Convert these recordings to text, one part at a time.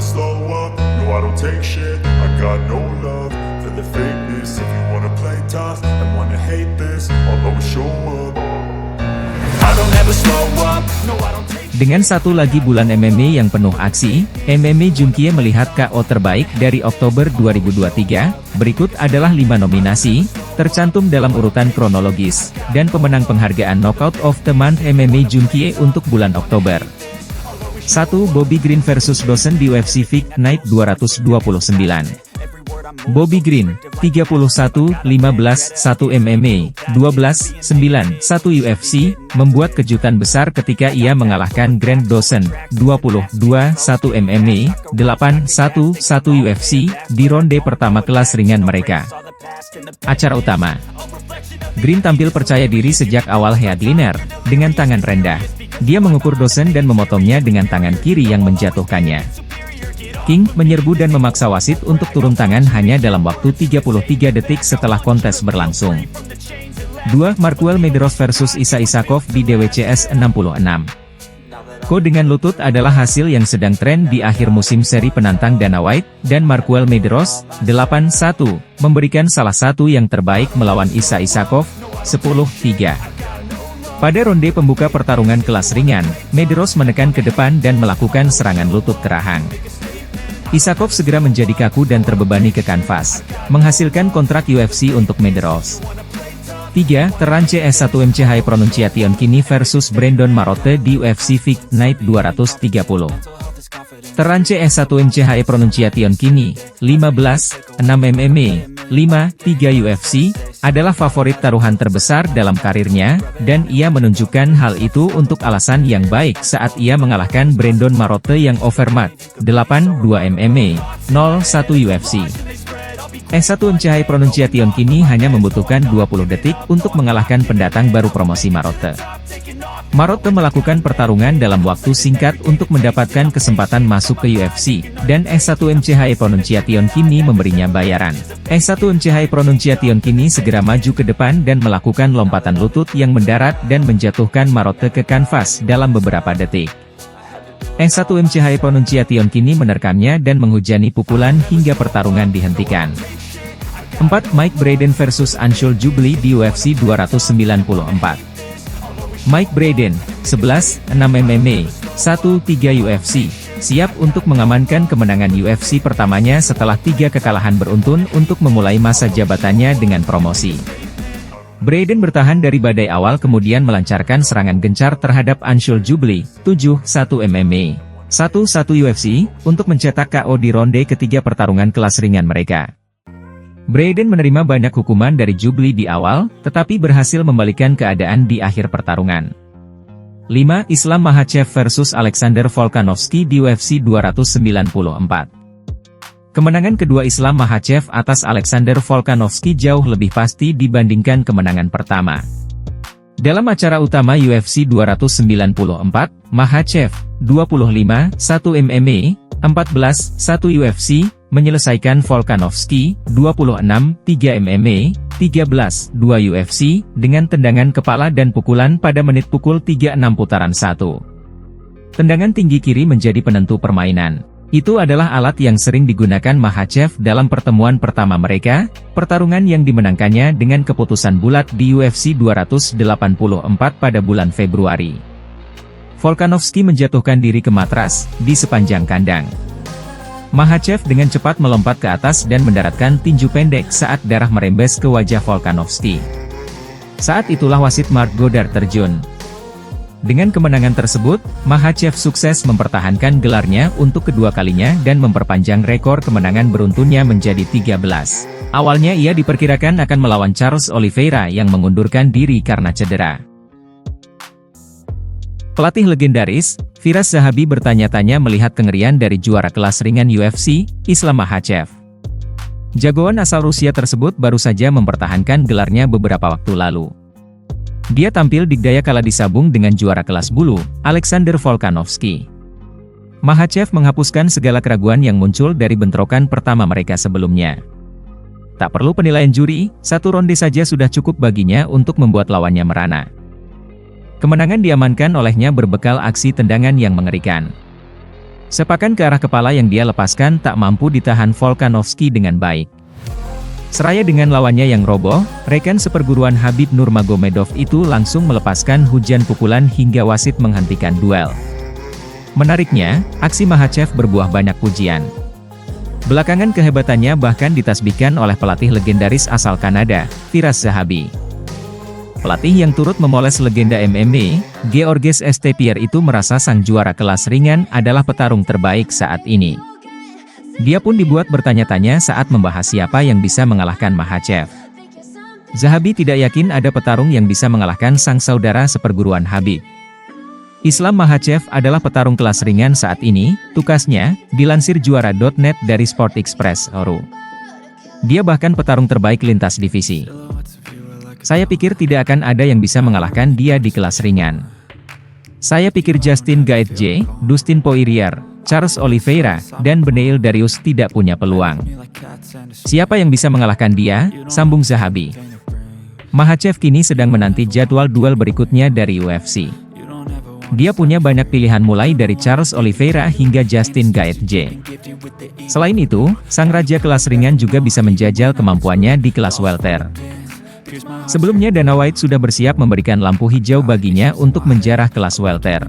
slow up, no I don't take shit. I got no love for the fakeness. If you wanna play tough and wanna hate this, I'll always show up. I don't ever slow up, no I don't take. Dengan satu lagi bulan MMA yang penuh aksi, MMA Junkie melihat KO terbaik dari Oktober 2023, berikut adalah 5 nominasi, tercantum dalam urutan kronologis, dan pemenang penghargaan Knockout of the Month MMA Junkie untuk bulan Oktober. 1. Bobby Green vs Dawson di UFC Fight Night 229. Bobby Green, 31-15-1 MMA, 12-9-1 UFC, membuat kejutan besar ketika ia mengalahkan Grant Dawson, 22-1 MMA, 8-1-1 UFC, di ronde pertama kelas ringan mereka. Acara utama. Green tampil percaya diri sejak awal headliner, dengan tangan rendah. Dia mengukur Dawson dan memotongnya dengan tangan kiri yang menjatuhkannya. King menyerbu dan memaksa wasit untuk turun tangan hanya dalam waktu 33 detik setelah kontes berlangsung. 2. Marquel Mederos vs Isa Isakov di DWCS 66. Ko dengan lutut adalah hasil yang sedang tren di akhir musim seri penantang Dana White, dan Marquel Mederos, 8-1, memberikan salah satu yang terbaik melawan Isa Isakov, 10-3. Pada ronde pembuka pertarungan kelas ringan, Mederos menekan ke depan dan melakukan serangan lutut kerahang. Isakov segera menjadi kaku dan terbebani ke kanvas, menghasilkan kontrak UFC untuk Mederos. 3. Terrance S1MC High Pronunciation Kini vs Brandon Marotte di UFC Fight Night 230. Terrance S1MC High Pronunciation Kini, 15-6 MMA, 5-3 UFC, adalah favorit taruhan terbesar dalam karirnya, dan ia menunjukkan hal itu untuk alasan yang baik saat ia mengalahkan Brandon Marotte yang overmatch, 8-2 MMA, 0-1 UFC. S1MC High Pronunciation Kini hanya membutuhkan 20 detik untuk mengalahkan pendatang baru promosi Marotte. Marotte melakukan pertarungan dalam waktu singkat untuk mendapatkan kesempatan masuk ke UFC, dan S1MC High Pronunciation Kini memberinya bayaran. S1MC High Pronunciation Kini segera maju ke depan dan melakukan lompatan lutut yang mendarat dan menjatuhkan Marotte ke kanvas dalam beberapa detik. S1MC High Pronunciation Kini menerkamnya dan menghujani pukulan hingga pertarungan dihentikan. 4. Mike Braden vs Anshul Jubilee di UFC 294. Mike Braden, 11-6 MMA, 1-3 UFC, siap untuk mengamankan kemenangan UFC pertamanya setelah 3 kekalahan beruntun untuk memulai masa jabatannya dengan promosi. Braden bertahan dari badai awal kemudian melancarkan serangan gencar terhadap Anshul Jubilee, 7-1 MMA, 1-1 UFC, untuk mencetak KO di ronde ketiga pertarungan kelas ringan mereka. Braden menerima banyak hukuman dari Jubilee di awal, tetapi berhasil membalikkan keadaan di akhir pertarungan. 5. Islam Makhachev vs Alexander Volkanovski di UFC 294. Kemenangan kedua Islam Makhachev atas Alexander Volkanovski jauh lebih pasti dibandingkan kemenangan pertama. Dalam acara utama UFC 294, Makhachev, 25-1 MMA, 14-1 UFC, menyelesaikan Volkanovski, 26-3 MMA, 13-2 UFC, dengan tendangan kepala dan pukulan pada menit pukul 36 putaran 1. Tendangan tinggi kiri menjadi penentu permainan. Itu adalah alat yang sering digunakan Makhachev dalam pertemuan pertama mereka, pertarungan yang dimenangkannya dengan keputusan bulat di UFC 284 pada bulan Februari. Volkanovski menjatuhkan diri ke matras, di sepanjang kandang. Makhachev dengan cepat melompat ke atas dan mendaratkan tinju pendek saat darah merembes ke wajah Volkanovski. Saat itulah wasit Mark Goddard terjun. Dengan kemenangan tersebut, Makhachev sukses mempertahankan gelarnya untuk kedua kalinya dan memperpanjang rekor kemenangan beruntunnya menjadi 13. Awalnya ia diperkirakan akan melawan Charles Oliveira yang mengundurkan diri karena cedera. Pelatih legendaris, Firas Zahabi bertanya-tanya melihat kengerian dari juara kelas ringan UFC, Islam Makhachev. Jagoan asal Rusia tersebut baru saja mempertahankan gelarnya beberapa waktu lalu. Dia tampil digdaya kala disabung dengan juara kelas bulu, Alexander Volkanovski. Makhachev menghapuskan segala keraguan yang muncul dari bentrokan pertama mereka sebelumnya. Tak perlu penilaian juri, satu ronde saja sudah cukup baginya untuk membuat lawannya merana. Kemenangan diamankan olehnya berbekal aksi tendangan yang mengerikan. Sepakan ke arah kepala yang dia lepaskan tak mampu ditahan Volkanovski dengan baik. Seraya dengan lawannya yang roboh, rekan seperguruan Khabib Nurmagomedov itu langsung melepaskan hujan pukulan hingga wasit menghentikan duel. Menariknya, aksi Makhachev berbuah banyak pujian. Belakangan kehebatannya bahkan ditasbihkan oleh pelatih legendaris asal Kanada, Firas Zahabi. Pelatih yang turut memoles legenda MMA, Georges St. Pierre itu merasa sang juara kelas ringan adalah petarung terbaik saat ini. Dia pun dibuat bertanya-tanya saat membahas siapa yang bisa mengalahkan Makhachev. Zahabi tidak yakin ada petarung yang bisa mengalahkan sang saudara seperguruan Khabib. Islam Makhachev adalah petarung kelas ringan saat ini, tukasnya, dilansir juara.net dari Sport Express.ru. Dia bahkan petarung terbaik lintas divisi. Saya pikir tidak akan ada yang bisa mengalahkan dia di kelas ringan. Saya pikir Justin Gaethje, Dustin Poirier, Charles Oliveira, dan Beneil Dariush tidak punya peluang. Siapa yang bisa mengalahkan dia? Sambung Zahabi. Makhachev kini sedang menanti jadwal duel berikutnya dari UFC. Dia punya banyak pilihan mulai dari Charles Oliveira hingga Justin Gaethje. Selain itu, sang raja kelas ringan juga bisa menjajal kemampuannya di kelas welter. Sebelumnya Dana White sudah bersiap memberikan lampu hijau baginya untuk menjarah kelas welter.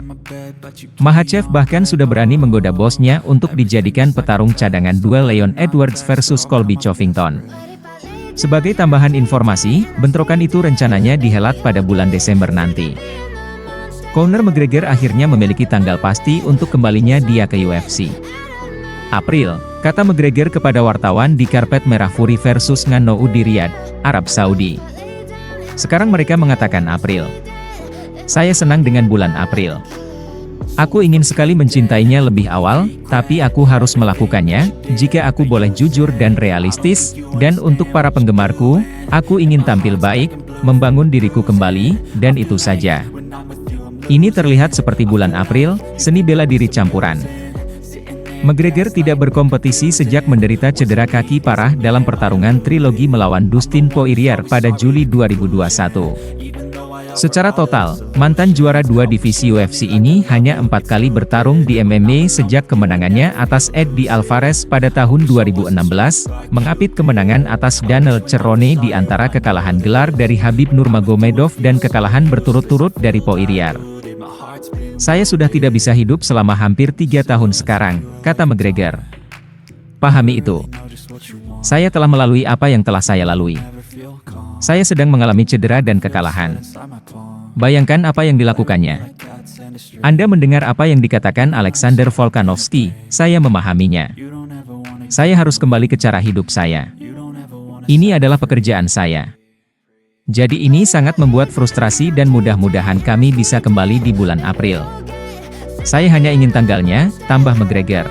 Makhachev bahkan sudah berani menggoda bosnya untuk dijadikan petarung cadangan duel Leon Edwards versus Colby Covington. Sebagai tambahan informasi, bentrokan itu rencananya dihelat pada bulan Desember nanti. Conor McGregor akhirnya memiliki tanggal pasti untuk kembalinya dia ke UFC. April, kata McGregor kepada wartawan di karpet merah Fury versus Ngannou di Riyadh, Arab Saudi. Sekarang mereka mengatakan April. Saya senang dengan bulan April. Aku ingin sekali mencintainya lebih awal, tapi aku harus melakukannya, jika aku boleh jujur dan realistis, dan untuk para penggemarku, aku ingin tampil baik, membangun diriku kembali, dan itu saja. Ini terlihat seperti bulan April, seni bela diri campuran. McGregor tidak berkompetisi sejak menderita cedera kaki parah dalam pertarungan trilogi melawan Dustin Poirier pada Juli 2021. Secara total, mantan juara 2 divisi UFC ini hanya 4 kali bertarung di MMA sejak kemenangannya atas Eddie Alvarez pada tahun 2016, mengapit kemenangan atas Daniel Cerrone di antara kekalahan gelar dari Khabib Nurmagomedov dan kekalahan berturut-turut dari Poirier. Saya sudah tidak bisa hidup selama hampir 3 tahun sekarang, kata McGregor. Pahami itu. Saya telah melalui apa yang telah saya lalui. Saya sedang mengalami cedera dan kekalahan. Bayangkan apa yang dilakukannya. Anda mendengar apa yang dikatakan Alexander Volkanovski, saya memahaminya. Saya harus kembali ke cara hidup saya. Ini adalah pekerjaan saya. Jadi ini sangat membuat frustrasi dan mudah-mudahan kami bisa kembali di bulan April. Saya hanya ingin tanggalnya, tambah McGregor.